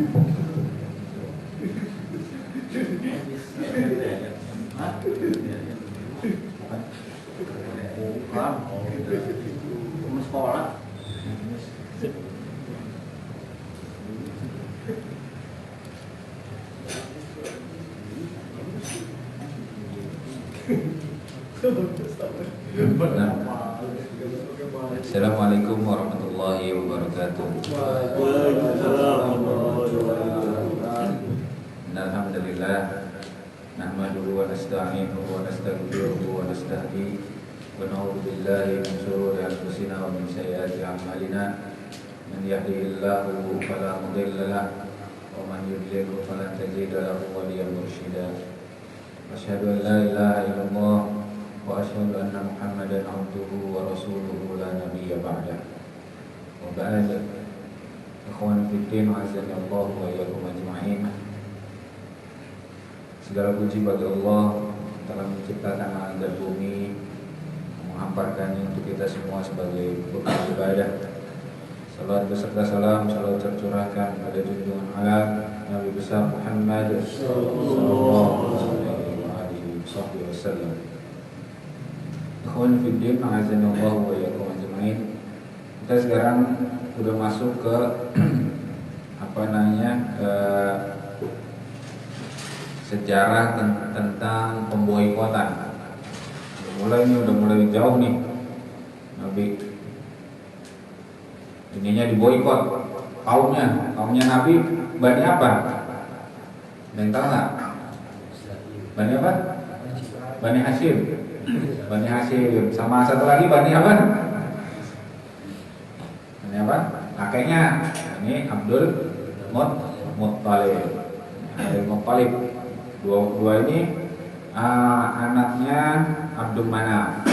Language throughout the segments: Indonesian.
Sekolah. Assalamualaikum warahmatullahi wabarakatuh. Alhamdulillah, nahmaduhu wa nasta'inuhu wa nastaghfiruhu wa nastahdihi wa na'udzu billahi min shururi anfusina wa min sayyiati a'malina. Man yahdihillahu fala mudilla lahu wa man yudlil falan tajida lahu waliyyan mursyida. Asyhadu an la ilaha illallah wa asyhadu anna Muhammadan abduhu wa rasuluhu la nabiyya ba'dah. Wa ba'd. Ikhwan fillah, azza Allah wa iyyakum ajma'in. Segala puji bagi Allah telah menciptakan langit dan bumi, menghamparkannya untuk kita semua sebagai bekal ibadah. Salat beserta salam selalu tercurahkan pada junjungan alam Nabi besar Muhammad sallallahu alaihi wasallam. Ikhwan fillah, azza Allah wa iyyakum ajma'in. Kita sekarang sudah masuk ke sejarah tentang pemboikotan. Udah mulai jauh nih. Nabi ininya diboikot. Kaumnya Nabi Bani apa? Dan tahu nggak? Bani apa? Bani Hashim. Bani Hashim. Sama satu lagi Bani apa? Bani apa? Kakeknya ini Abdul Muttalib. Dua ini anaknya Abdul Manaf.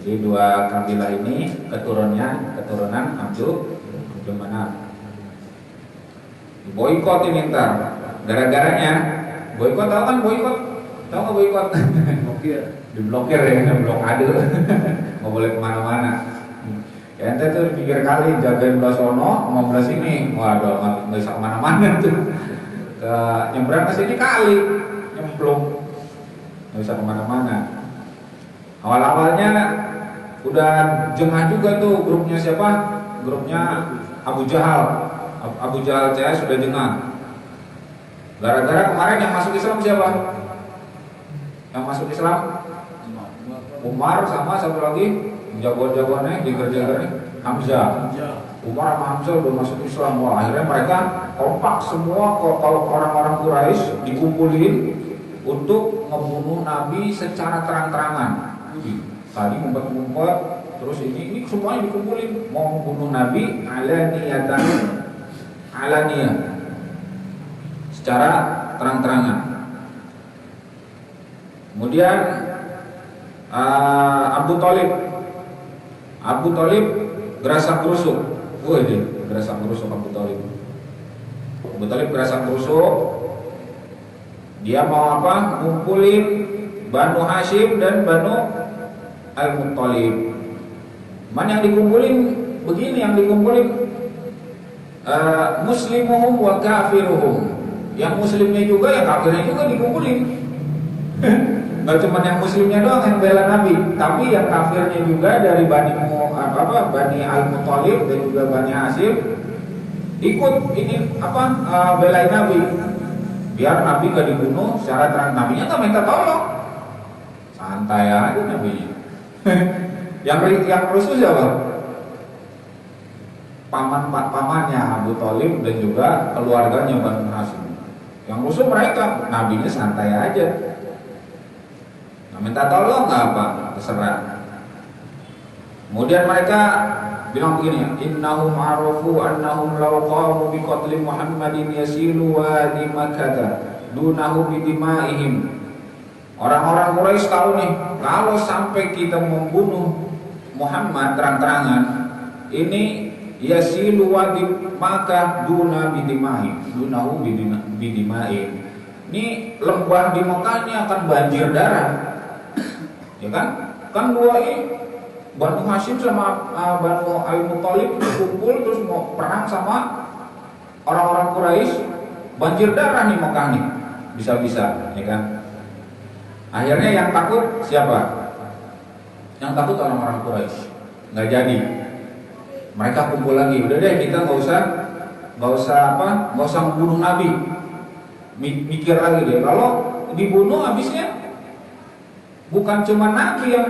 Jadi dua kabilah ini keturunan Abdul Manaf. Boikot ini ntar. Gara-garanya boikot, tahu kan boikot? Tahu nggak boikot? Diblokir ya, blokade. Nggak boleh kemana-mana. Ya ente tuh pikir kali jagain belah sono sama belah sini. Waduh, nggak bisa kemana-mana tuh. Nyebrang ke sini kali nyemplung, nggak bisa kemana-mana. Awal-awalnya udah jengah juga tuh grupnya siapa? Grupnya Abu Jahal. Abu Jahal saya sudah jengah. Gara-gara kemarin yang masuk Islam siapa? Yang masuk Islam? Umar sama satu lagi jagoan-jagoannya, jagar-jagarnya Hamzah. Umar sama Hamzah udah masuk Islam. Wah, akhirnya mereka kompak semua. Kalau orang-orang Quraisy dikumpulin untuk membunuh Nabi secara terang-terangan. Tadi ngumpet-ngumpet, terus ini semuanya dikumpulin mau membunuh Nabi alaniyah, secara terang-terangan. Kemudian Abu Thalib gerasak gerusuk. Gerasak gerusuk Abu Thalib gerasak gerusuk. Dia mau apa? Ngumpulin Banu Hashim dan Banu Al-Muttalib. Mana yang dikumpulin? Begini yang dikumpulin, muslimuhum wa kafiruhum. Yang muslimnya juga, yang kafirnya juga dikumpulin. Gak cuma yang muslimnya doang yang bela Nabi, tapi yang kafirnya juga dari Bani Al-Muttalib dan juga Bani Hashim ikut ini belain Nabi biar Nabi gak dibunuh secara terang. Nabinya gak minta tolong, santai aja Nabinya. yang rusuh siapa? Pamannya Abu Thalib dan juga keluarganya Bani Hashim. Yang rusuh mereka, Nabinya santai aja. Minta tolong nggak apa, terserah. Kemudian mereka bilang begini, innahum arafu annahum law qamu bi qatli Muhammadin yasilu wa di Makkah dunahu bi dimaihim. Orang-orang Quraisy tahu nih, kalau sampai kita membunuh Muhammad terang-terangan, ini yasilu wa di Makkah dunahu bi dimaihim. Ini lembah di Mekah ini akan banjir darah. Ya kan dua ini Banu Hashim sama Banu Al-Muttalib kumpul terus mau perang sama orang-orang Quraisy banjir darah nih Mekah nih, bisa-bisa, ya kan? Akhirnya yang takut siapa? Yang takut orang-orang Quraisy. Nggak jadi. Mereka kumpul lagi. Udah deh, kita nggak usah membunuh Nabi. Mikir lagi deh. Kalau dibunuh habisnya bukan cuma Nabi yang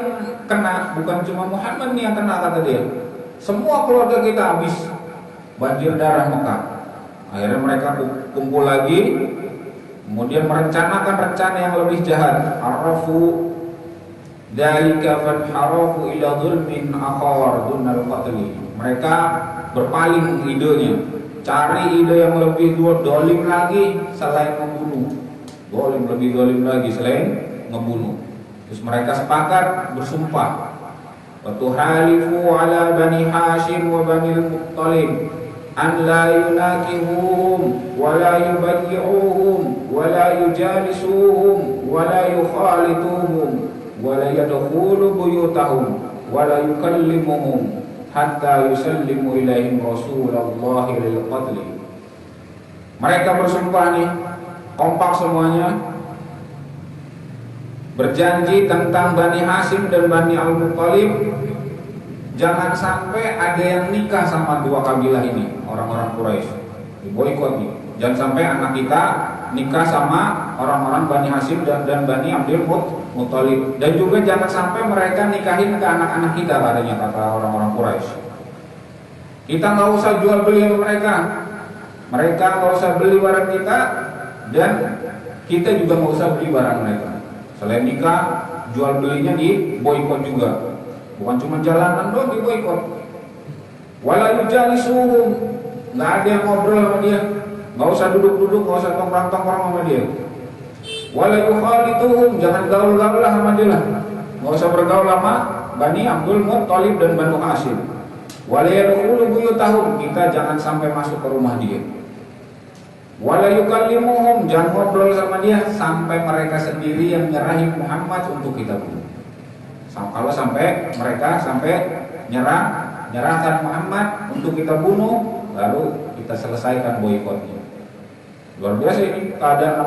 kena, bukan cuma Muhammad nih yang kena, kata dia. Semua keluarga kita habis banjir darah Mekah. Akhirnya mereka kumpul lagi, kemudian merencanakan rencana yang lebih jahat. Arafu dalika fanharafu ila dhulmin akhar dunal qatli. Mereka berpaling idenya, cari ide yang lebih dolim lagi selain membunuh. Lebih dolim lagi selain membunuh. Terus mereka sepakat bersumpah, wa tuhalifu ala bani Hashim wa bani al-Muttalib an la yunakihuhum wa la yubayyi'uhum wa la yujalisuhum wa la yukhalituhum wa la yadkhulu buyutahum wa la yukallimuhum hatta yusallimu ilaihim Rasulullah lil qatl. Mereka bersumpah nih, kompak semuanya, berjanji tentang Bani Hashim dan Bani Al-Muttalib, jangan sampai ada yang nikah sama dua kabilah ini, orang-orang Quraisy. Diboikot nih. Jangan sampai anak kita nikah sama orang-orang Bani Hashim dan Bani Abdul Muttalib. Dan juga jangan sampai mereka nikahin ke anak-anak kita, katanya, kata orang-orang Quraisy. Kita nggak usah jual beli sama mereka. Mereka nggak usah beli barang kita, dan kita juga nggak usah beli barang mereka. Selain nikah, jual belinya di boikot juga. Bukan cuma jalanan doang di boikot. Wala yujalisuhum, nggak ada yang ngobrol sama dia, nggak usah duduk-duduk, nggak usah tongkrong-tongkrong sama dia. Wala yukhalituhum, jangan gaul-gaul lah sama dia lah, nggak usah bergaul sama Bani Abdul Muttalib dan Banu Hashim. Wala yadkhulu buyutahum, kita jangan sampai masuk ke rumah dia. Wala yukallimuhum, jangan ngobrol sama dia sampai mereka sendiri yang nyerahin Muhammad untuk kita bunuh. Kalau sampai mereka nyerahkan Muhammad untuk kita bunuh, lalu kita selesaikan boikotnya. Luar biasa ini keadaan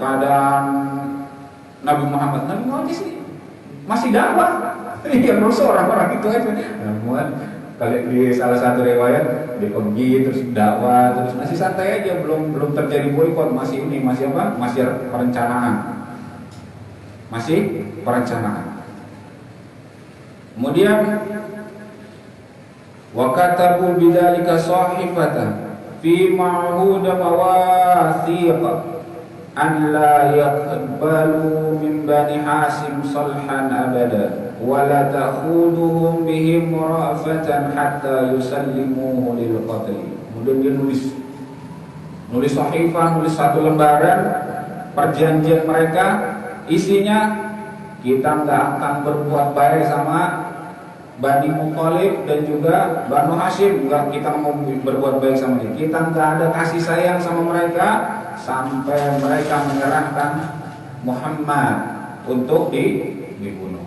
keadaan Nabi Muhammad. Nabi Muhammad sih masih dakwah. Iya, musuh orang-orang itu aja. Namun kalau di salah satu riwayat dia pergi terus dakwah, terus masih santai aja, belum terjadi boikot, masih perencanaan. Masih perencanaan. Kemudian wa katabu bidzalika sahifatan fi ma'huda mawathiq an la yaqbalu min Bani Hashim salhan abada wa la ta'khuduhum bihim ra'fatan hatta yusallimuhu lil qatl. Kemudian dia nulis sahifah, nulis satu lembaran perjanjian mereka, isinya kita nggak akan berbuat baik sama Bani Muttalib dan juga Banu Hashim, kita mau berbuat baik sama dia. Kita nggak ada kasih sayang sama mereka sampai mereka menyerahkan Muhammad untuk dibunuh.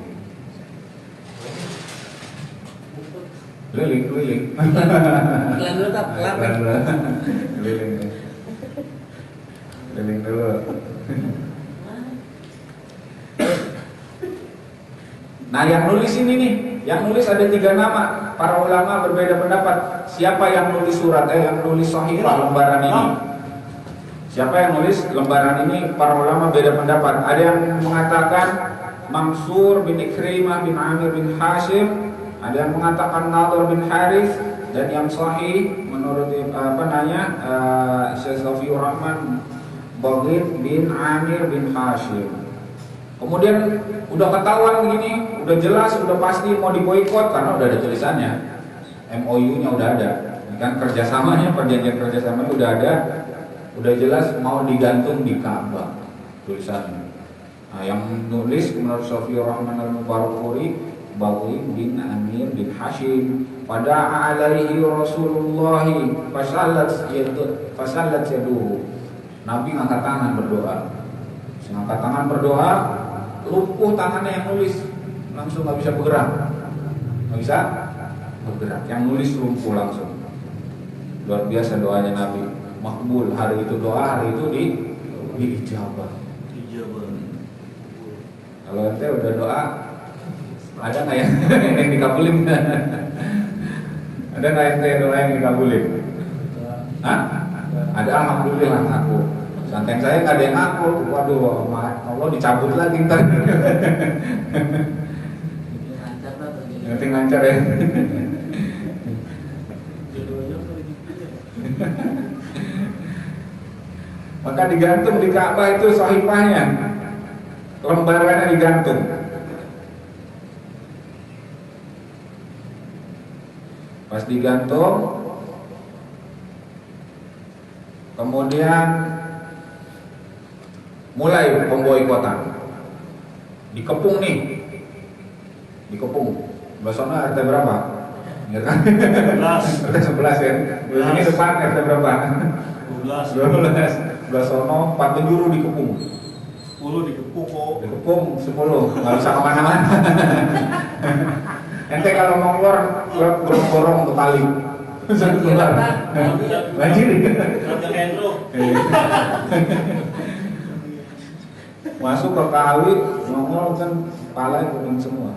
Keliling. Keliling dulu. Nah, yang nulis ini nih, yang nulis ada 3 nama. Para ulama berbeda pendapat. Siapa yang nulis yang nulis sahifah lembaran ini? Siapa yang nulis lembaran ini? Para ulama beda pendapat. Ada yang mengatakan Mansur bin Ikrimah bin Amir bin Hashim, ada yang mengatakan Nadir bin Harith, dan yang sahih menurut Syekh Safiur Rahman Baghid bin Amir bin Hashim. Kemudian udah ketahuan begini, udah jelas, udah pasti mau diboikot karena udah ada tulisannya, MOU-nya udah ada, kan kerjasamanya, perjanjian kerjasamanya udah ada, udah jelas mau digantung di Ka'bah tulisannya. Nah, yang nulis menurut Safiur Rahman al-Mubarakfuri Baghid bin Amir bin Hashim, pada alaihi Rasulullah fasallat yaduhu. Nabi ngangkat tangan berdoa, lumpuh tangannya yang nulis, langsung nggak bisa bergerak, yang nulis lumpuh langsung. Luar biasa doanya Nabi. makbul. Hari itu doa, hari itu diijabah. Kalau ente udah doa, ada nggak ya yang dikabulin? Ada nggak ente doa yang dikabulin? Hah? Ada, alhamdulillah aku. Santen saya nggak ada yang ngaku. Waduh, Allah dicabut lagi ntar. Nanti lancar ya. Maka digantung di Ka'bah itu sahifahnya, lembarannya digantung. Pas digantung, kemudian mulai pemboikotan. Dikepung nih, dikepung. Bahasanya RT berapa? Ingat kan? 11. RT 11 ya. Biasanya depan RT berapa? 12. Sono 4 penjuru dikepung. 10 dikepung kok. Dikepung 10, nggak bisa kemana-mana. Ente kalau mau keluar gorong-gorong ke tali. Bisa keluar. Banjir. Masuk ke kali, nongol kan kepala kuning semua.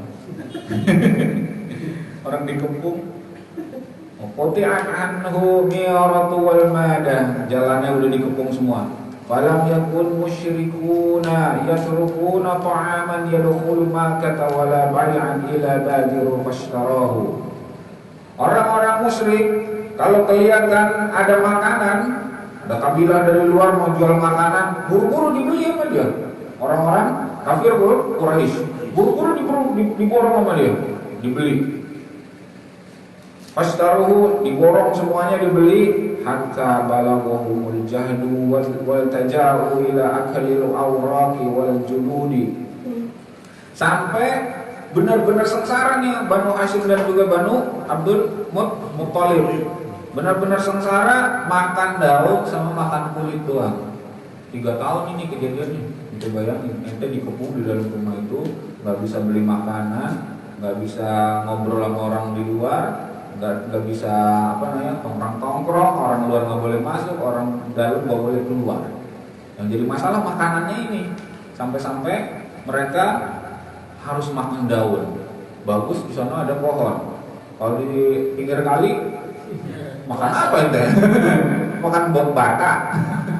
Orang dikepung. Quti'at anhu miyaratu wal madah, jalannya udah dikepung semua. Falam yakun musyrikuna yasrukuna ta'aman yadkhulu Makkah wala bai'an ila badiru fashtarahu. Orang-orang musyrik kalau kelihatan ada makanan, ada kabilah dari luar mau jual makanan, buru-buru dibeli sama dia. Orang-orang kafir Quraisy, buru-buru diborong sama dia, dibeli. Fashtaruhu, diborong semuanya dibeli, hatta balaghahumul jahdu wal taja'u ila akalil awraqi wal juludi. Sampai benar-benar sengsara nih Banu Hashim dan juga Banu Abdul Muttalib. Benar-benar sengsara, makan daun sama makan kulit doang. 3 tahun ini kejadiannya. Kita bayangin, ente dikepung di dalam rumah itu, nggak bisa beli makanan, nggak bisa ngobrol sama orang di luar, nggak bisa tongkrong, orang luar nggak boleh masuk, orang dalam nggak boleh keluar. Yang jadi masalah makanannya ini, sampai-sampai mereka harus makan daun. Bagus di sana ada pohon. Kalau di pinggir kali makan apa itu? Makan bata.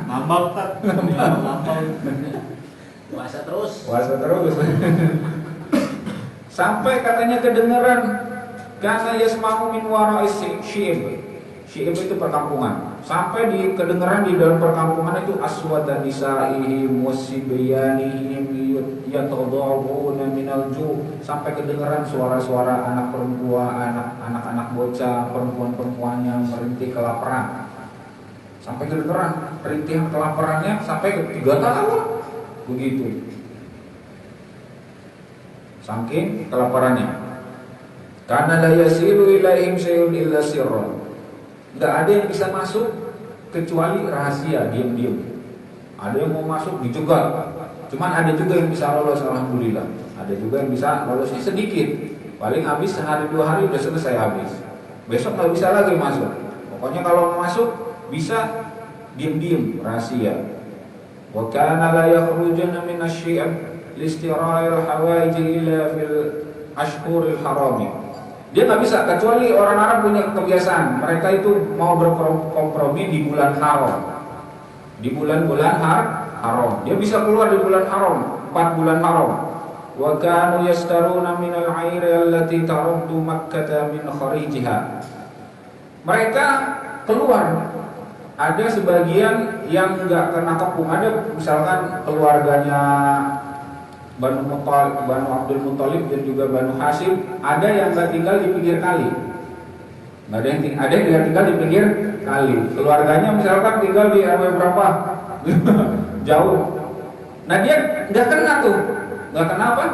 Ngambang kan? Puasa terus. Sampai katanya kedengeran karena yasma'u min wara'is syi'ib. Syi'ib itu perkampungan. Sampai kedengeran di dalam perkampungan itu aswada nisa'ihim wasibyanihim yatadawuna minal ju'. Sampai kedengeran suara-suara anak perempuan, anak-anak bocah, perempuan-perempuannya merintih kelaparan. Sampai kedengeran rintihan kelaparannya sampai ke 3 tahun. Begitu. Saking kelaparannya. Karena la yasilu ilaihim syai'un illa sirran. Enggak ada yang bisa masuk kecuali rahasia, diam-diam. Ada yang mau masuk dicegat. Cuman ada juga yang bisa lolos, alhamdulillah. Ada juga yang bisa lolosnya sedikit. Paling habis sehari 2 hari udah selesai habis. Besok nggak bisa lagi masuk. Pokoknya kalau mau masuk bisa diam-diam, rahasia. Wa kana la yakhrujuna min asy-syi'ab listira'il hawaij illa fil ashhuril harami. Dia nggak bisa, kecuali orang Arab punya kebiasaan. Mereka itu mau berkompromi di bulan haram, di bulan-bulan haram. Dia bisa keluar di bulan haram, 4 bulan haram. Wa kanu yastaruna minal 'airi allati taruddu Makkah min kharijiha. Mereka keluar. Ada sebagian yang nggak kena kepung. Ada misalkan keluarganya Banu Abdul Muttalib dan juga Banu Hashim, ada yang nggak tinggal di pinggir kali. Ada yang tinggal di pinggir kali. Keluarganya misalkan tinggal di RW berapa, jauh. Nah dia nggak kena tuh, nggak kena apa?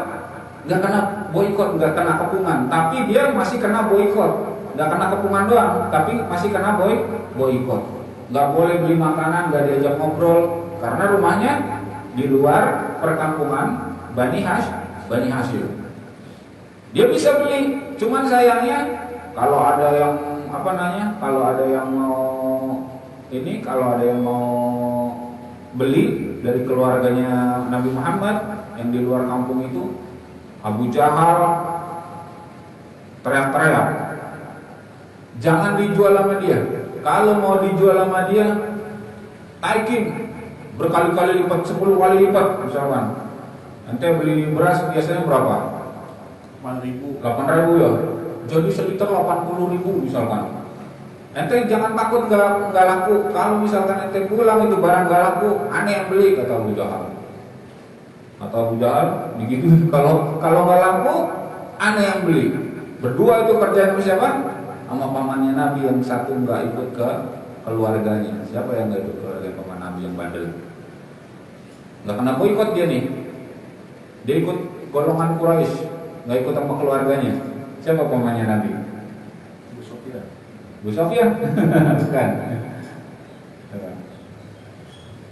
Nggak kena boikot, nggak kena kepungan. Tapi dia masih kena boikot. Nggak kena kepungan doang, tapi masih kena boikot. Nggak boleh beli makanan, nggak diajak ngobrol, karena rumahnya di luar perkampungan Bani Hashim. Dia bisa beli, cuman sayangnya kalau ada yang mau ini kalau ada yang mau beli dari keluarganya Nabi Muhammad yang di luar kampung itu, Abu Jahal teriak-teriak, jangan dijual sama dia. Kalau mau dijual sama dia, taikin berkali-kali lipat, 10 kali lipat misalkan. Nanti beli beras biasanya berapa? 8.000. 8.000 ya. Jadi seliter 80.000 misalkan. Ente jangan takut nggak laku. Kalau misalkan ente pulang itu barang nggak laku, aneh yang beli, kata Abu Jahal. Kata Abu Jahal begitu. Kalau nggak laku, aneh yang beli. Berdua itu kerjaan sama siapa? Sama pamannya Nabi yang satu nggak ikut ke keluarganya. Siapa yang nggak ikut ke keluarga paman Nabi yang bandel? Nggak kena boikot dia nih. Dia ikut golongan Quraisy, nggak ikut sama keluarganya. Siapa pamannya Nabi? Abu Sufyan. Abu Sufyan? Bukan.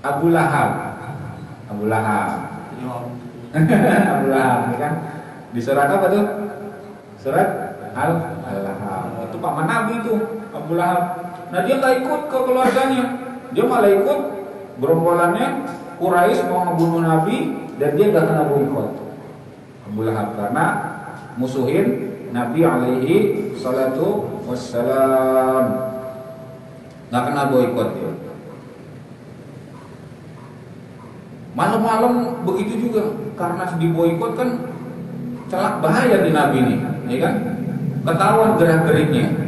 Abu Lahab. Abu Lahab. Abu Lahab, ini kan di surat apa tuh? Surat Al-Lahab. Itu paman Nabi itu, Abu Lahab. Nah dia nggak ikut ke keluarganya, dia malah ikut gerombolannya Quraisy mau ngebunuh Nabi, dan dia nggak kena boikot. Abu Lahab karena musuhin Nabi alaihi salatu wassalam, nggak kena boikot dia. Malam-malam begitu juga, karena diboikot kan celak bahaya di Nabi ini, ya kan? Ketahuan gerak-geriknya.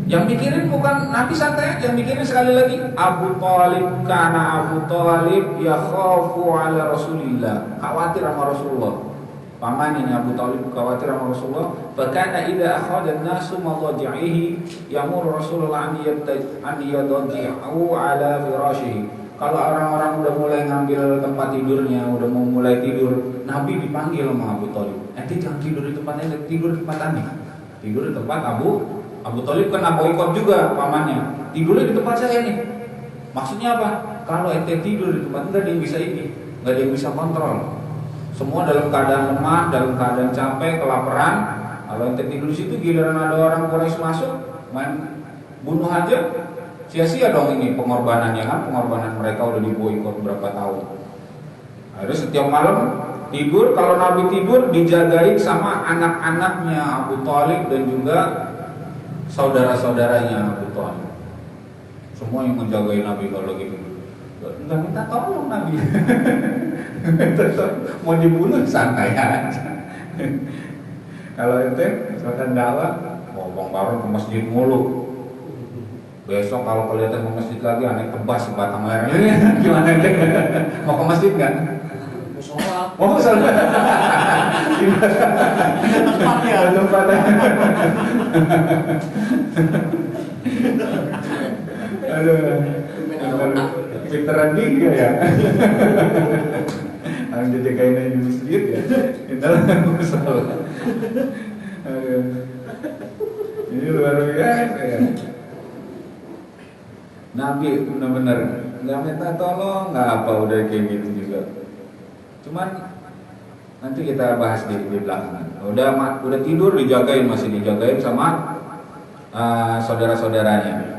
Yang mikirin bukan Nabi santai, yang mikirin sekali lagi Abu Thalib, karena Abu Thalib yakhafu ala Rasulillah, khawatir sama Rasulullah. Paman ini Abu Thalib khawatir sama Rasulullah. Fakana idza akhadha an-nasu madaji'ihi yamur Rasulullah an yadaji'u ala firashihi. Kalau orang-orang udah mulai ngambil tempat tidurnya, udah mau mulai tidur, Nabi dipanggil sama Abu Thalib. Nanti jangan tidur di tempatnya, tidur di tempat Nabi. Tidur di tempat Abu Thalib kena boikot juga pamannya. Tidurnya di tempat saya nih. Maksudnya apa? Kalau ente tidur di tempat, enggak ada yang bisa ini, enggak ada yang bisa kontrol. Semua dalam keadaan lemah, dalam keadaan capek, kelaparan. Kalau ente tidur di situ, giliran ada orang Quraisy masuk, main bunuh aja, sia-sia dong ini pengorbanannya kan? Pengorbanan mereka udah diboikot berapa tahun. Ada setiap malam tidur, kalau Nabi tidur dijagain sama anak-anaknya Abu Thalib dan juga saudara-saudaranya Abu Thalib. Semua yang menjagain Nabi kalau gitu. Enggak minta tolong Nabi. Mau dibunuh santai aja. Kalau ente misalkan dakwah, mau Bang Baron ke masjid mulu. Besok kalau kelihatan ke masjid lagi aneh tebas sebatang lehernya. Gimana ente? Mau ke masjid enggak? Musola. Mau ke sana. Tempatnya. Tempatnya. Aduh, pinteran juga ya. Yang dijagain di masjid ya. Itulah masalah. Aduh. Ini luar biasa ya. Nabi benar-benar nggak minta tolong, nggak apa, udah kayak gitu juga. Cuman nanti kita bahas di belakang. Udah tidur dijagain, masih dijagain sama saudara-saudaranya.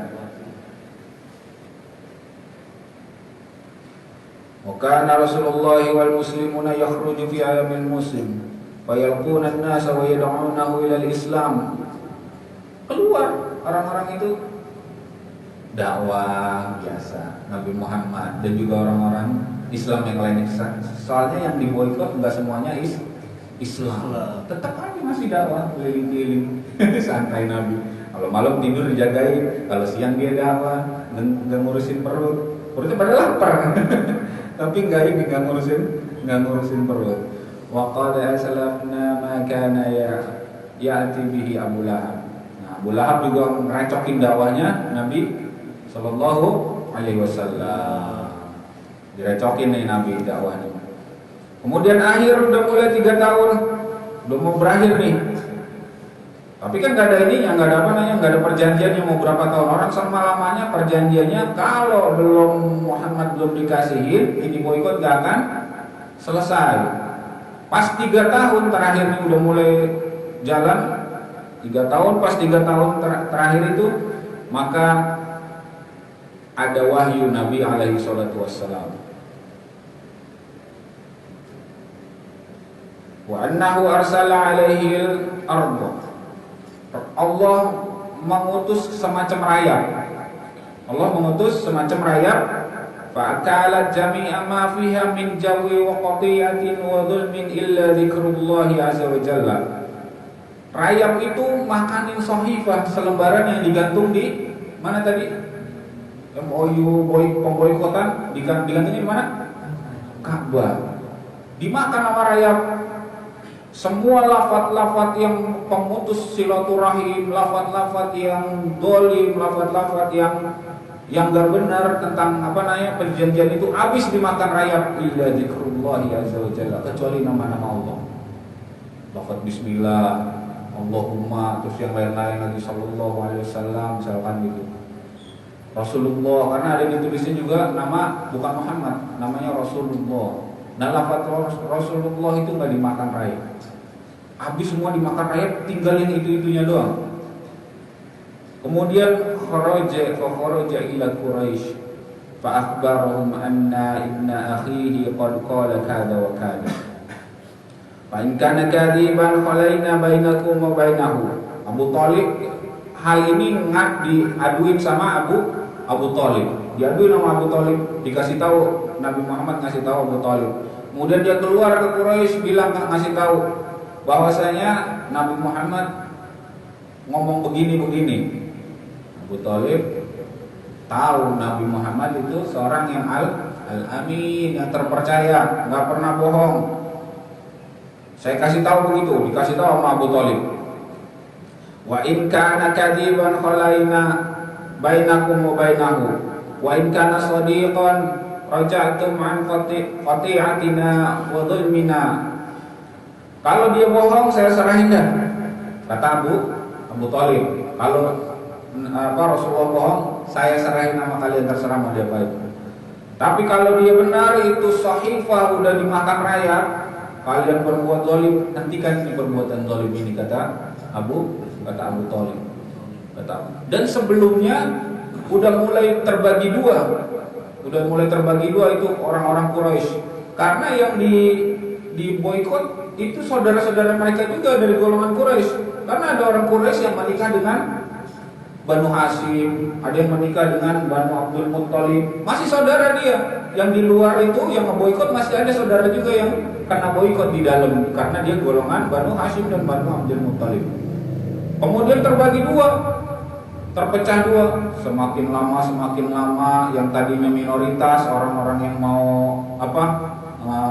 Wakana Rasulullah wal muslimuna yakhruju fi ayamil muslim fayalquna an-nasa wa yad'unahu ila al-islam. Keluar orang-orang itu dakwah biasa Nabi Muhammad dan juga orang-orang Islam yang lainnya. Soalnya yang diboikot enggak semuanya Islam. Tetap aja masih dakwah keliling-keliling santai Nabi. Kalau malam tidur dijagain, kalau siang dia dakwah, nggak ngurusin perutnya pada lapar. Tapi nggak ngurusin perut. Wa qad aslamna ma kana ya'ti bihi Abu Lahab. Nah, Abu Lahab juga ngerecokin dakwahnya Nabi sallallahu alaihi wasallam. Direcokin nih Nabi dakwahnya. Kemudian akhir udah mulai 3 tahun, udah mau berakhir nih. Tapi kan nggak ada ininya, nggak ada apa namanya, nggak ada perjanjiannya mau berapa tahun. Orang sama lamanya perjanjiannya kalau Muhammad belum dikasihin, ini boikot nggak akan selesai. Pas 3 tahun terakhir ini udah mulai jalan, 3 tahun, pas 3 tahun terakhir itu maka ada wahyu Nabi alaihi salatu wassalam. Wa annahu arsala alaihi al-ardh. Allah mengutus semacam rayap. Allah mengutus semacam rayap. Fa'akalat jami'a ma fiha min jawi wa qati'atin wa dhulmin illa dzikrullahi azza wa jalla. Rayap itu makanin sahifah, selembaran yang digantung di mana tadi? Pemboikotan digantungnya di mana? Ka'bah. Dimakan sama rayap. Semua lafaz-lafaz yang pemutus silaturahim, lafaz-lafaz yang dolim, lafaz-lafaz yang gak benar tentang perjanjian itu habis dimakan rayap. Illa dzikrullahi azza wa jalla, kecuali nama-nama Allah. Lafaz bismillah, Allahumma, terus yang lain-lain lagi sallallahu alaihi wasallam misalkan gitu. Rasulullah, karena ada ditulisnya juga nama bukan Muhammad, namanya Rasulullah. Nah, lafaz Rasulullah itu nggak dimakan rayap. Habis semua dimakan rayap, tinggal yang itu-itunya doang. Kemudian kharaja ila Quraisy fa akhbarahum anna ibna akhihi qad qala kada wa kada. Fa in kana kadiban khalaina bainakum wa bainahu. Abu Thalib hal ini diaduin sama Abu Thalib. Diaduin sama Abu Thalib, dikasih tahu, Nabi Muhammad ngasih tahu Abu Thalib. Kemudian dia keluar ke Quraisy bilang, ngasih tahu bahwasanya Nabi Muhammad ngomong begini-begini. Abu Thalib tahu Nabi Muhammad itu seorang yang al-amin, yang terpercaya, nggak pernah bohong. Saya kasih tahu begitu, dikasih tahu sama Abu Thalib. Wa in kana kadiban khalaina bainakum wa bainahu wa in kana shadiqan raja'tum an qati'atina wa dhulmina. Kalau dia bohong saya serahin dah, kata Abu Thalib. Kalau Rasulullah bohong saya serahin sama kalian, terserah mau diapain. Tapi kalau dia benar, itu sahifah udah dimakan rayap, kalian berbuat zalim, hentikan ini perbuatan zalim ini, kata Abu Thalib. Dan sebelumnya udah mulai terbagi dua itu orang-orang Quraisy, karena yang di boikot itu saudara-saudara mereka juga dari golongan Quraisy. Karena ada orang Quraisy yang menikah dengan Banu Hashim, ada yang menikah dengan Banu Abdul Muttalib, masih saudara dia. Yang di luar itu yang ngeboikot masih ada saudara juga yang kena boikot di dalam, karena dia golongan Banu Hashim dan Banu Abdul Muttalib. Kemudian terbagi dua, terpecah dua. Semakin lama yang tadinya minoritas, orang-orang yang mau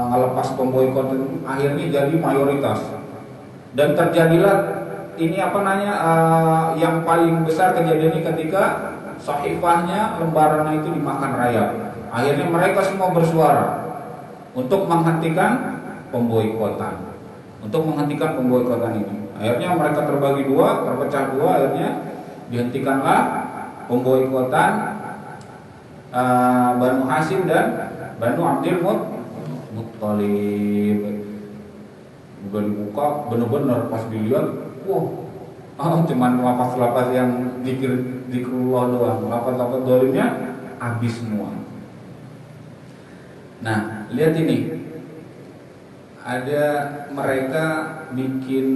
ngelepas pemboikot itu akhirnya jadi mayoritas. Dan terjadilah ini yang paling besar kejadiannya ketika sahifahnya, lembarannya itu dimakan rayap. Akhirnya mereka semua bersuara untuk menghentikan pemboikotan, ini. Akhirnya mereka terbagi dua, terpecah dua. Akhirnya dihentikanlah pemboikotan Banu Hashim dan Banu Abdul Muttalib. Udah dibuka, benar-benar pas dilihat, cuman lapas-lapas yang zikrullah doang, lapas-lapas dolimnya habis semua. Nah, lihat ini, ada mereka bikin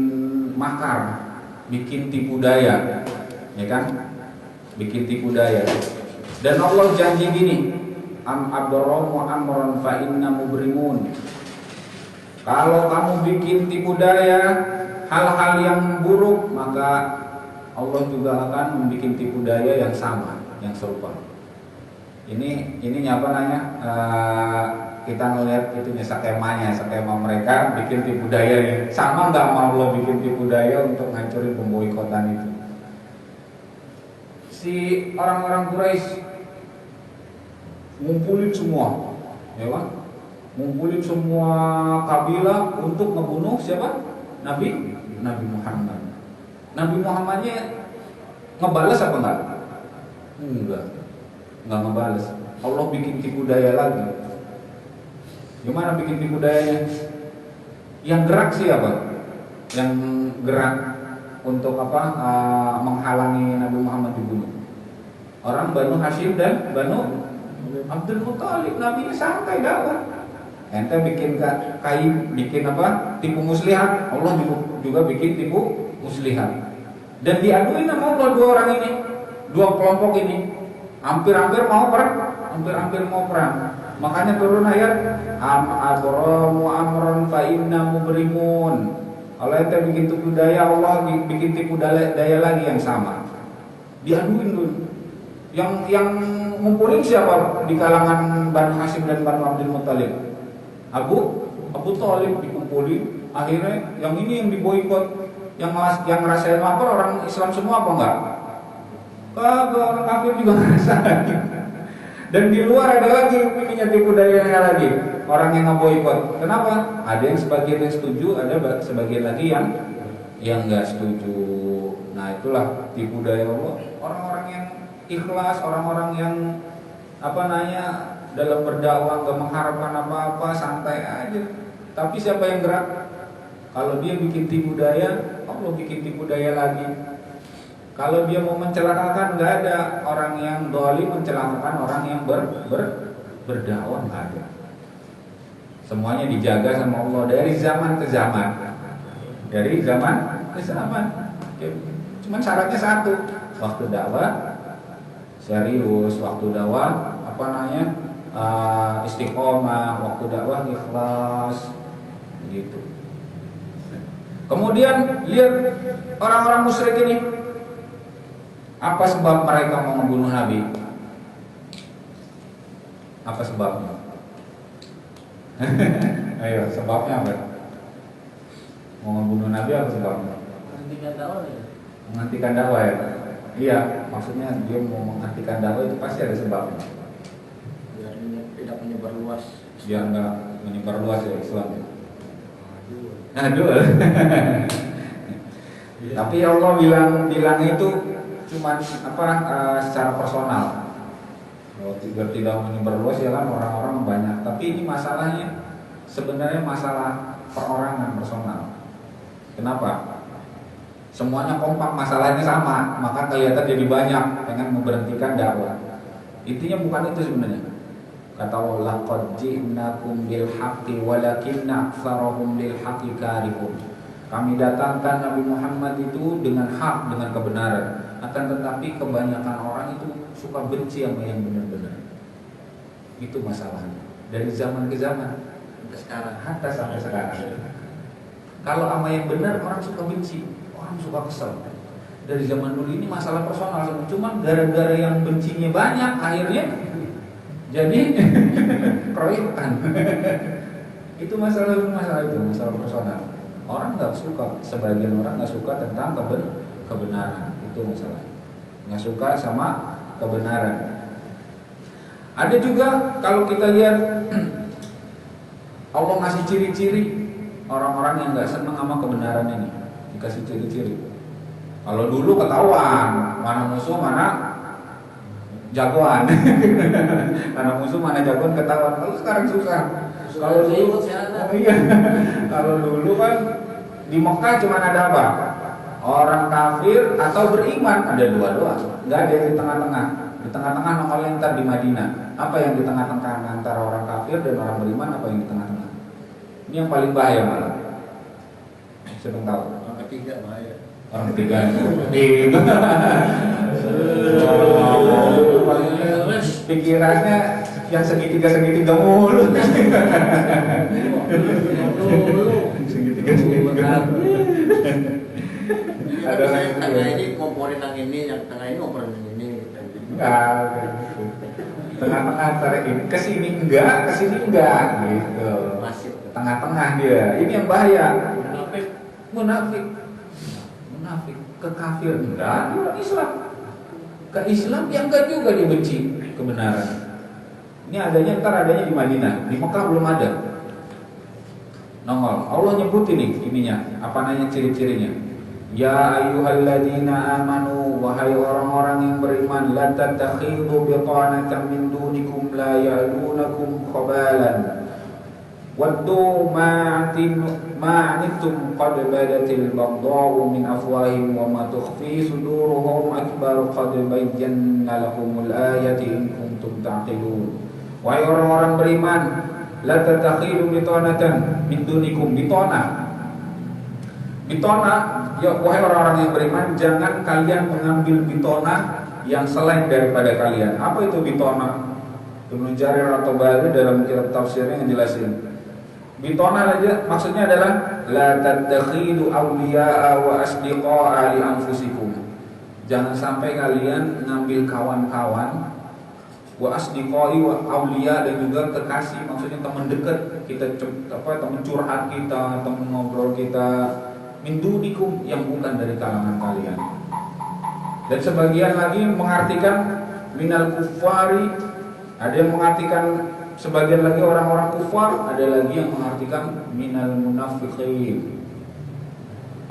makar, bikin tipu daya, ya kan? Bikin tipu daya. Dan Allah janji gini, am abdaramu amran fa inna mubrimun. Kalau kamu bikin tipu daya hal-hal yang buruk, maka Allah juga akan membuat tipu daya yang sama, yang serupa. Ini kita ngelihat itunya skema mereka bikin tipu daya nih. Sama nggak mau Allah bikin tipu daya untuk ngancurin pemboikotan itu? Si orang-orang Quraisy ngumpulin semua, ya kan? Ngumpulin semua kabilah untuk ngebunuh siapa? Nabi Muhammad. Nabi Muhammadnya ngebales apa enggak? Enggak ngebales. Allah bikin tipu daya lagi. Gimana bikin tipu dayanya? Yang gerak siapa? Yang gerak untuk menghalangi Nabi Muhammad dibunuh? orang Banu Hashim dan Banu Abdul Muthalib. Nabi santai dakwah. Ente bikin kain, bikin apa? Tipu muslihat. Allah juga bikin tipu muslihat. Dan diaduin sama Allah dua orang ini, dua kelompok ini. Hampir-hampir mau perang. Makanya turun ayat abramu amran fa inna mubrimun. Kalau ente bikin tipu daya, Allah bikin tipu daya lagi yang sama. Diaduin dulu. Yang ngumpulin siapa di kalangan Banu Hashim dan Banu Abdul Muthalib? Abu Thalib dikumpulin. Akhirnya yang ini yang diboikot, yang ngerasain lapar orang Islam semua apa enggak? Kagak, orang kafir juga ngerasain. Dan di luar ada lagi ininya tipu dayanya lagi, orang yang ngeboikot. Kenapa? Ada yang sebagian yang setuju, ada sebagian lagi yang enggak setuju. Nah, itulah tipu daya Allah. Orang-orang yang ikhlas, orang-orang yang dalam berdakwah gak mengharapkan apa-apa, santai aja. Tapi siapa yang gerak? Kalau dia bikin tipu daya, Allah bikin tipu daya lagi. Kalau dia mau mencelakakan, gak ada. Orang yang dolim mencelakakan orang yang berdakwah, gak ada. Semuanya dijaga sama Allah dari zaman ke zaman. Cuman syaratnya satu, waktu dakwah serius, waktu dakwah istiqomah, waktu dakwah ikhlas, gitu. Kemudian lihat orang-orang musyrik ini, apa sebab mereka mau membunuh Nabi? Apa sebabnya? Ayo, sebabnya apa? Mau membunuh Nabi apa sebabnya? Menghentikan dakwah ya. Iya, maksudnya dia mau menghentikan dakwah itu pasti ada sebabnya. Biar tidak menyebar luas. Biar nggak menyebar luas ya Islam. Aduh. Tapi Allah bilang itu cuma secara personal. Kalau tidak menyebar luas ya kan orang-orang banyak. Tapi ini masalahnya sebenarnya masalah perorangan personal. Kenapa? Semuanya kompak, masalahnya sama, maka kelihatan jadi banyak dengan memberhentikan dakwah. Intinya bukan itu sebenarnya. Kata Allah, laqad ji'nakum bil haqqi walakinna aktsarahum lil haqqi karihun. Kami datangkan Nabi Muhammad itu dengan hak, dengan kebenaran. Akan tetapi kebanyakan orang itu suka benci sama yang benar-benar. Itu masalahnya. Dari zaman ke zaman sampai sekarang, hatta sampai sekarang. Kalau sama yang benar orang suka benci, orang suka kesel. Dari zaman dulu ini masalah personal, cuma gara-gara yang bencinya banyak akhirnya jadi keroyokan. Itu masalah personal. Orang nggak suka, sebagian orang nggak suka tentang kebenaran. Itu masalah. Nggak suka sama kebenaran. Ada juga kalau kita lihat Allah ngasih ciri-ciri orang-orang yang nggak senang sama kebenaran ini, dikasih ciri-ciri. Kalau dulu ketahuan mana musuh mana jagoan, mana musuh mana jagoan ketahuan. Kalau sekarang susah. Kalau dulu, kalau dulu kan di Mekah cuma ada apa? Orang kafir atau beriman, ada dua-dua. Nggak ada yang di tengah-tengah. Di tengah-tengah nongolnya ntar di Madinah. Apa yang di tengah-tengah antara orang kafir dan orang beriman? Apa yang di tengah-tengah? Ini yang paling bahaya malah. Siapa tahu? Orang ketiga bahaya. Orang ketiga. Pikirannya yang segitiga mulu. Segitiga. Ada yang tengah ini ngomporin yang ini, yang tengah ini ngomporin yang ini. Enggak. Tengah-tengah antara ini kesini enggak, kesini enggak gitu. Masih Tengah-tengah dia. Ini yang bahaya. Munafik. Ke kafir enggak, dia orang Islam. Ke Islam yang enggak juga dia benci kebenaran. Ini adanya di Madinah, di Mekah belum ada. Nongol. Allah nyebut ininya, apa namanya ciri-cirinya. Ya ayyuhalladzina amanu, wahai orang-orang yang beriman, la tattakhidhu bitanatan min dunikum la ya'lunakum khabalan. Waddu ma'anitum qad badatil baghdha'u min afwahihim wa ma tukhfi suduruhum akbar qad bayyana lakumul ayati in kuntum ta'qilun. Wahai orang-orang beriman, la tatakhilu bitanatan min dunikum. Bitona, ya wahai orang-orang yang beriman, jangan kalian mengambil bitona yang selain daripada kalian. Apa itu bitona? Ibnu Jarir at-Tabari dalam kitab tafsirnya ngejelasin. Bitona aja maksudnya adalah la tatakhilu awliya'a wa asdiqa'a li anfusikum. Jangan sampai kalian ngambil kawan-kawan wa asdiqai wa awliya dan juga kekasih, maksudnya teman dekat kita, teman curhat kita, teman ngobrol kita, min dunikum, yang bukan dari kalangan kalian. Dan sebagian lagi mengartikan minal kufari, ada yang mengartikan sebagian lagi orang-orang kufar, ada lagi yang mengartikan minal munafiqin,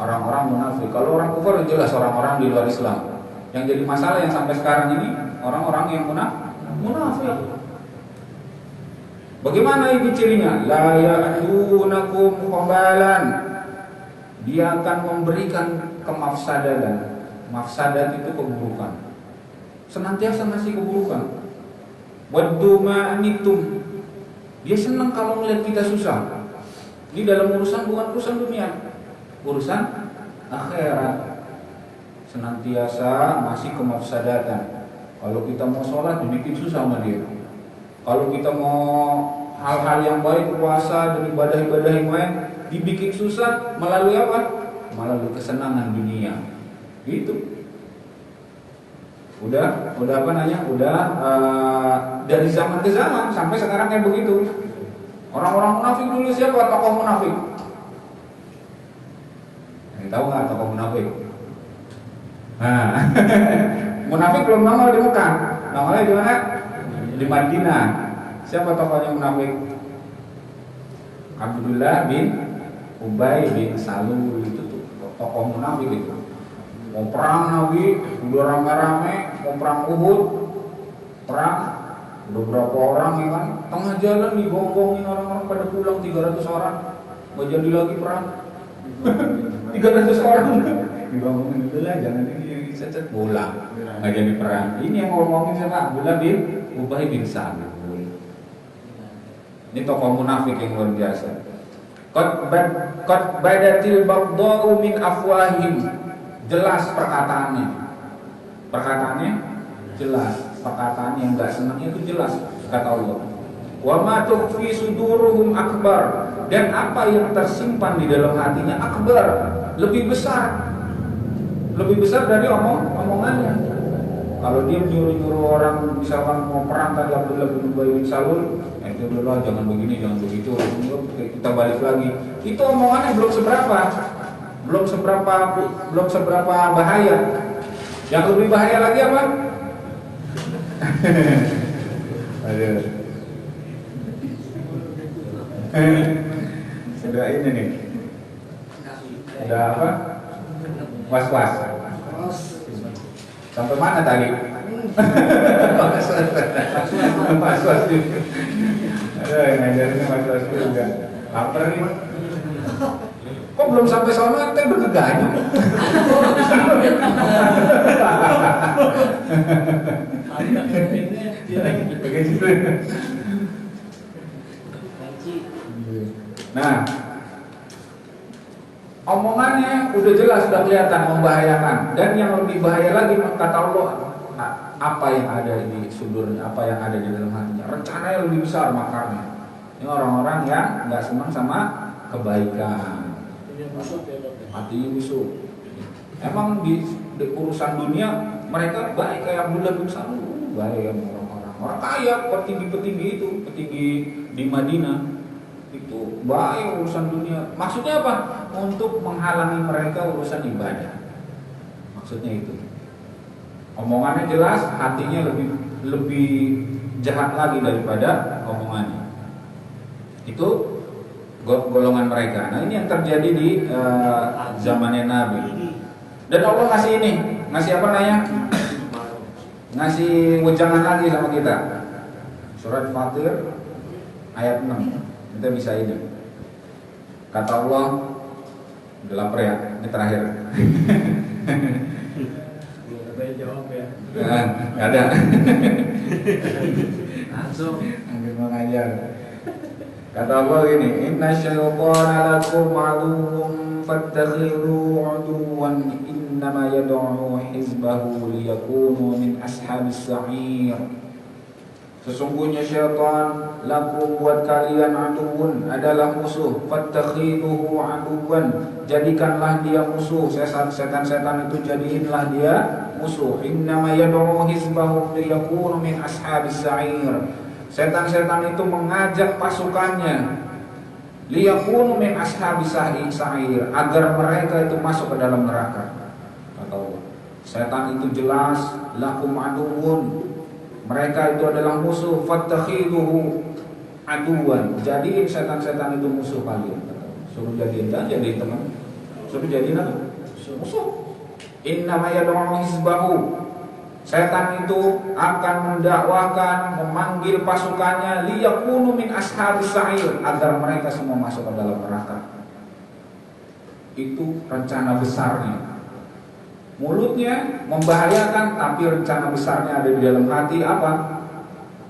orang-orang munafik. Kalau orang kufar jelas orang-orang di luar Islam. Yang jadi masalah yang sampai sekarang ini orang-orang yang munafik. Bagaimana ini cirinya? La ya'lunakum khabalan. Dia akan memberikan kemafsadatan. Mafsadat itu keburukan. Senantiasa ngasih keburukan. Waddu ma'anitum. Dia senang kalau melihat kita susah. Ini dalam urusan, bukan urusan dunia, urusan akhirat. Senantiasa masih kemafsadatan. Kalau kita mau sholat dibikin susah sama dia. Kalau kita mau hal-hal yang baik, puasa dan ibadah-ibadah yang lain, dibikin susah melalui apa? Melalui kesenangan dunia. Gitu. Udah apa namanya? Dari zaman ke zaman sampai sekarang kayak begitu. Orang-orang munafik dulu siapa tokoh munafik? Tahu nggak tokoh munafik? Nah, munafik belum nongol di Mekah, nongolnya di mana? Di Madinah. Siapa tokohnya munafik? Abdullah bin Ubay bin Salul, itu tuh tokoh munafik itu. Mau perang Nabi, udah rame-rame, mau perang Uhud, perang, udah berapa orang ya kan, tengah jalan digonggongin orang-orang pada pulang 300 orang, mau jadi lagi perang, 300 orang, digonggongin dulu lah, jangan ini cecet pulang, nggak jadi perang. Ini yang ngomongin siapa? Abdullah bin Ubay bin Salul. Ini tokoh munafik yang luar biasa. Qad badatil baghdha'u min afwahihim. Jelas perkataannya jelas, perkataan yang enggak senang itu jelas, kata Allah. Wa ma tukhfi suduruhum akbar, dan apa yang tersimpan di dalam hatinya akbar, lebih besar dari omongannya. Kalau dia nyuruh orang misalkan mau perang tadi Abdullah bin Ubay bin Salul, itu dulu jangan begini, jangan begitu, kita balik lagi. Itu omongannya belum seberapa bahaya. Yang lebih bahaya lagi apa? Aduh. Sudah ini nih. Sudah apa? Was-was. Sampai mana tadi? Was-was juga. Aduh, ngajarinnya was-was juga. Lapar nih. Kok belum sampai sana kita bergeganya? Nah, omongannya udah jelas, sudah kelihatan membahayakan. Dan yang lebih bahaya lagi, kata Allah, apa yang ada di sudurnya, apa yang ada di dalam hatinya, rencananya lebih besar makarnya. Ini orang-orang yang nggak senang sama kebaikan. Hatinya busuk. Emang di urusan dunia mereka baik kayak Abdullah bin Salul, baik orang kaya, petinggi di Madinah itu baik urusan dunia. Maksudnya apa? Untuk menghalangi mereka urusan ibadah. Maksudnya itu. Omongannya jelas, hatinya lebih jahat lagi daripada omongannya. Itu golongan mereka. Nah, ini yang terjadi di zamannya Nabi. Dan Allah ngasih apa namanya? Ngasih wejangan lagi sama kita. Surat Fatir ayat 6. Kita bisa ini. Kata Allah, udah lapar ya, ini terakhir. Ada yang jawab ya. Nah, nggak ada. Langsung. Ambil mengajar. Kata Allah gini, Inna syaitana lakum aduwwun fattakhidhuhu aduwwan innama yad'u hizbahu liyakunu min ashabis sa'ir. Sesungguhnya syaitan lakum buat kalian aduwwun adalah musuh, fattakhidhuhu aduwwan, jadikanlah dia musuh. Setan-setan itu jadiinlah dia musuh. Innama yad'u hizbahu liyakunu min ashabis sa'ir. Setan-setan itu mengajak pasukannya liyakunu min ashabis sa'ir, agar mereka itu masuk ke dalam neraka. Kata Allah, setan itu jelas lakum aduwwun, mereka itu adalah musuh, fattakhidhuhu aduwan, jadiin setan-setan itu musuh kalian. Suruh jadiin aja jadi teman, suruh jadiin apa? Musuh. Innama yad'u hizbahu, setan itu akan mendakwahkan, memanggil pasukannya liyakunu min ashabis sa'ir, agar mereka semua masuk ke dalam neraka. Itu rencana besarnya. Mulutnya membahayakan, tapi rencana besarnya ada di dalam hati apa?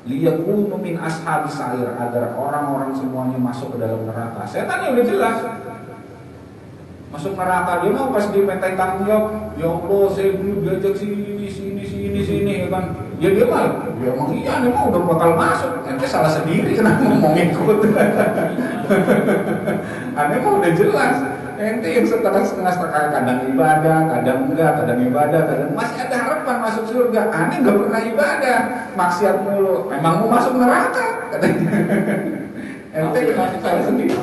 Liyakunu min ashabis sa'ir, agar orang-orang semuanya masuk ke dalam neraka. Setannya udah jelas masuk neraka. Dia mau pas dimintai tanggung jawab, ya Allah saya dulu diajak sini ya kan. Ya dia mah, ya emang iya dia mau udah bakal masuk. Ente salah sendiri kenapa mau ngikut. Ane mah udah jelas. Ente yang setengah-setengah, kadang ibadah, kadang enggak, kadang ibadah, kadang masih ada harapan masuk surga. Ane enggak pernah ibadah, maksiat mulu. Memang mau masuk neraka katanya. Ente salah sendiri.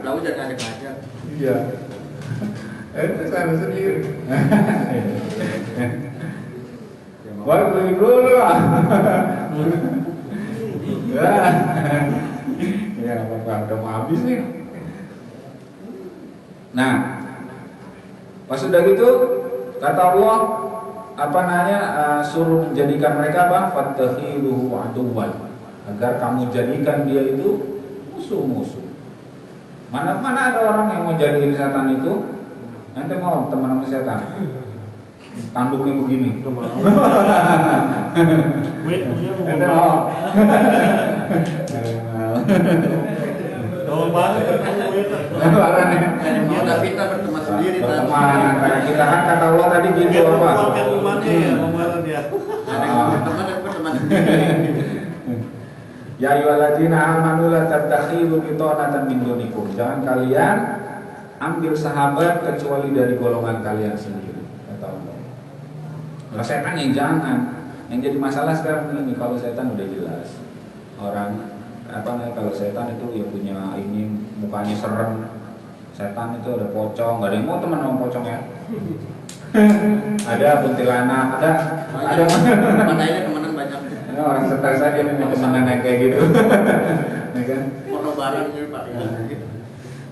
Lalu jangan ngajak-ngajak. Iya. Ente salah sendiri. Wah, beli dulu lah. Ya, apa-apa, udah mau habis nih. Nah, pas sudah gitu, kata Allah, suruh menjadikan mereka apa? Fattakhidhuhu aduwwan, agar kamu jadikan dia itu musuh-musuh. Mana ada orang yang mau jadiin setan itu? Nanti mau teman sama setan. Tanduknya begini. Ente mau. Tolong banget Mau ada fitnah berteman sendiri. Teman, kayak kita kan kata Allah tadi gitu apa? Ada berteman sendiri. Ya ayyuhalladzina amanu la tattakhidhu bitanatan min dunikum. Jangan kalian ambil sahabat kecuali dari golongan kalian sendiri, kata Allah. Kalau setan yang jangan. Yang jadi masalah sekarang ini, kalau setan udah jelas. Orang kalau setan itu ya punya ini mukanya serem. Setan itu ada pocong, enggak ada yang mau teman sama pocong ya. Ada kuntilanak, ada Matanya temenan banyak. orang stres aja nih mau temenan kayak gitu. Ya kan? Foto bareng gitu Pak.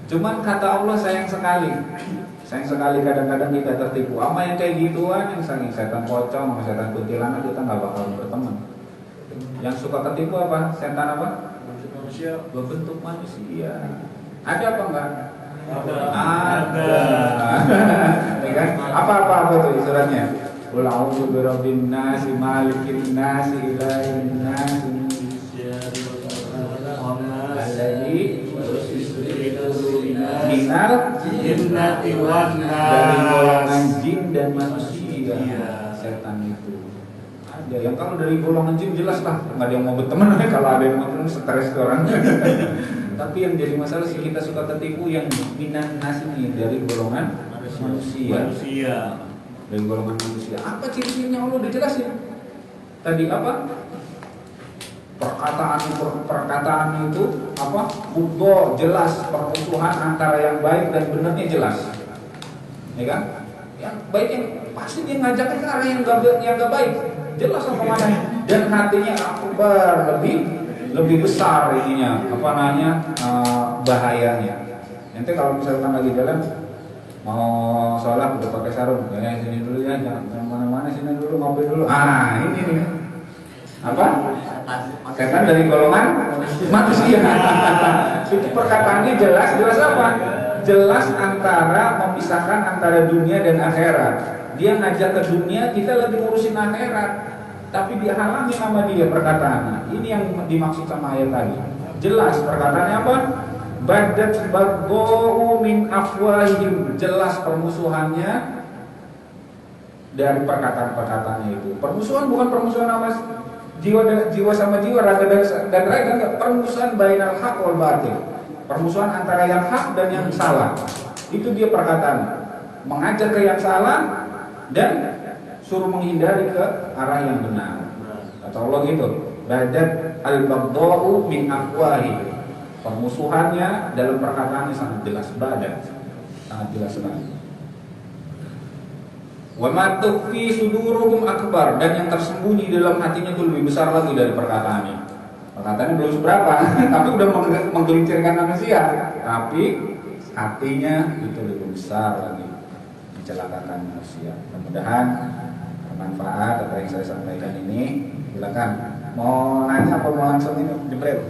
Cuman kata Allah sayang sekali kadang-kadang kita tertipu sama yang kayak gituan, yang setan pocong sama setan kuntilanak, kita nggak bakal berteman. Yang suka tertipu apa? Setan apa? Manusia. Berbentuk manusia. Ada apa enggak? Ada. Ya kan? Apa tuh suratnya? Qul a'udzu birabbin nas, malikin nas, ilahin nas, minal jinnati wan nas, dari golongan jin dan manusia. Iya. Setan itu ada yang kalau dari golongan jin jelas lah nggak ada yang mau berteman. Kalau ada yang mau berteman stres orang. Tapi yang jadi masalah sih kita suka tertipu yang minan nas ini dari golongan manusia. Dari golongan manusia. Apa ciri-cirinya Allah udah jelasin. Tadi apa? Perkataan itu apa? Budo jelas, permusuhan antara yang baik dan benar-nya jelas. Ya kan? Yang baik yang pasti dia ngajaknya ke arah yang gak baik. Jelas apa mana? Dan hatinya akbar, lebih besar ininya, bahayanya. Nanti kalau misalkan lagi jalan mau sholat udah pakai sarung, ya sini dulu ya, jangan kemana-mana, sini dulu ngopi dulu. Ini nih apa? Setan dari golongan manusia. itu perkataannya jelas apa? Jelas antara memisahkan antara dunia dan akhirat. Dia ngajak ke dunia, kita lagi ngurusin akhirat, tapi dihalangi sama dia perkataannya. Ini yang dimaksud sama ayat tadi. Jelas perkataannya apa? Badat baghdau min afwahihim, jelas permusuhannya dari perkataan-perkataannya itu. Permusuhan bukan permusuhan sama jiwa sama jiwa, raga dan raga, enggak. Permusuhan bainal haq wal batil. Permusuhan antara yang hak dan yang salah. Itu dia perkataan. Mengajak ke yang salah dan suruh menghindari ke arah yang benar. Kata Allah gitu. Badat al-baghdau min afwahihim. Permusuhannya dalam perkataannya sangat jelas, badat. Sangat jelas sekali. Wa ma tukhfi suduruhum akbar, dan yang tersembunyi dalam hatinya itu lebih besar lagi dari perkataannya. Perkataannya belum seberapa, tapi udah menggelincirkan manusia. Tapi hatinya itu lebih besar lagi, mencelakakan manusia. Mudah-mudahan bermanfaat apa yang saya sampaikan ini. Silakan. Mau nanya apa mau langsung ini jebret?